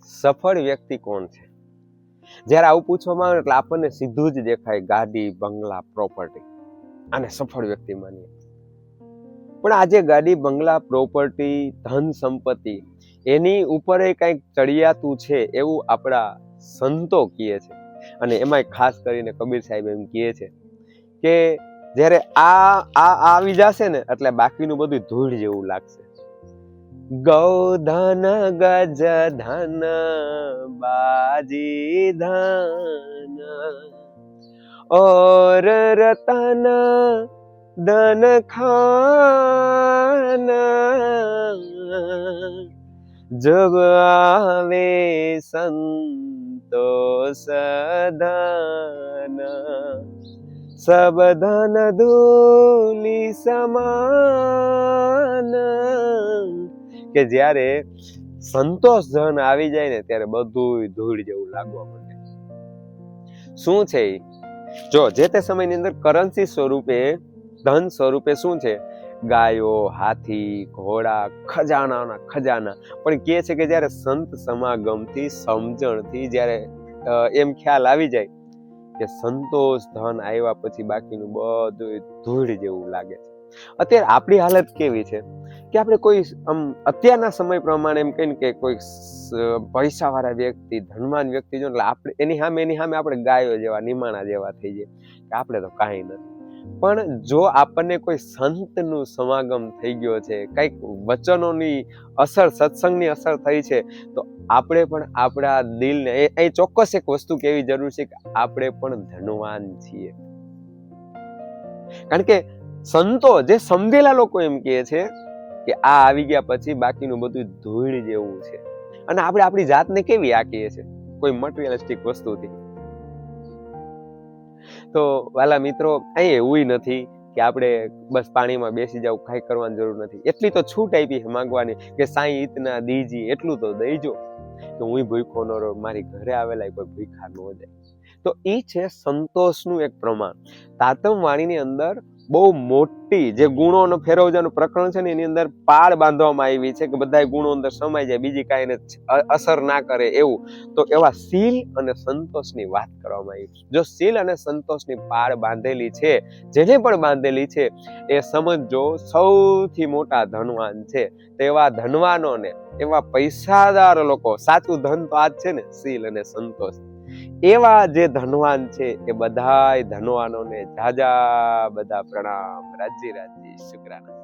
સફળ વ્યક્તિ કોણ છે? જ્યારે આવું પૂછવામાં આવે એટલે આપણને સીધું જ દેખાય ગાડી, બંગલા, પ્રોપર્ટી, આને સફળ વ્યક્તિ માનીએ. પણ આજે ગાડી, બંગલા, પ્રોપર્ટી, ધન સંપત્તિ એની ઉપર કંઈક ચડિયાતું છે એવું આપણા સંતો કહે છે. અને એમાંય ખાસ કરીને કબીર સાહેબ એમ કહે છે કે જ્યારે આ આવી જશે ને એટલે બાકીનું બધું ધૂળ જેવું લાગશે. ગૌધન ગજ ધન બાજી ધન ઓર રતન ધન ખાન જબ આવે સંતોષ ધન સબ ધન ધૂલી સમાન. કે જ્યારે સંતોષ ધન આવી જાય ને ત્યારે બધું ધૂળ જેવું લાગવા માંડે. શું છે જો જે તે સમયની અંદર કરન્સી સ્વરૂપે, ધન સ્વરૂપે શું છે? ગાયો, હાથી, ઘોડા, ખજાનાના ખજાના. પણ કહે છે કે જ્યારે સંત સમાગમથી, સમજણથી જ્યારે એમ ખ્યાલ આવી જાય કે સંતોષ ધન આવ્યા પછી બાકીનું બધું ધૂળ જેવું લાગે છે. અત્યારે આપણી હાલત કેવી છે કે આપણે કોઈ અત્યારના સમય પ્રમાણે એમ કહીને કે કોઈ પૈસાવાળા વ્યક્તિ, ધનવાન વ્યક્તિ જો એટલે આપણે એની સામે આપણે ગાયો જેવા, નિમાણા જેવા થઈ જાય કે આપણે તો કાંઈ નથી. પણ જો આપણને કોઈ સંતનું સમાગમ થઈ ગયો છે, કંઈક વચનોની અસર, સત્સંગની અસર થઈ છે, તો આપણે પણ આપણા દિલને એ ચોક્કસ એક વસ્તુ કેવી જરૂર છે કે આપણે પણ ધનવાન છીએ. કારણ કે સંતો, જે સમજેલા લોકો એમ કહે છે કે આ આવી ગયા પછી બાકીનું બધું ધૂળ જેવું છે. અને આપણે આપણી જાતને કેવી આકીએ છીએ કોઈ મટીરિયલિસ્ટિક વસ્તુથી. તો વાલા મિત્રો, અહીં એવું નથી કે આપણે બસ પાણીમાં બેસી જાવ, કાંઈ કરવાની જરૂર નથી. એટલી તો છૂટ આપી માંગવાની કે સાંઈ ઇતના દીજી, એટલું તો દઈજો કે હું ભૂખો ન રહું, મારી ઘરે આવેલા કોઈ ભૂખા ન જાય. તો એ છે સંતોષનું એક પ્રમાણ. તાતમ વાણીની અંદર બહુ મોટી જે ગુણોનો ફેરવજાનું પ્રકરણ છે ને એની અંદર પાળ બાંધવામાં આવી છે કે બધા ગુણો અંદર સમાઈ જાય, બીજી કાંઈને અસર ના કરે એવું. તો એવા શીલ અને સંતોષની વાત કરવામાં આવી. જો શીલ અને સંતોષની પાળ બાંધેલી છે, જેને પણ બાંધેલી છે, એ સમજો સૌથી મોટા ધનવાન છે. તેવા ધનવાનોને, એવા પૈસાદાર લોકો, સાચું ધન તો આ જ છે ને, શીલ અને સંતોષ. એવા જે ધનવાન છે એ બધાય ધનવાનોને જાજા બધા પ્રણામ. રાજી રાજી, શુક્રાના.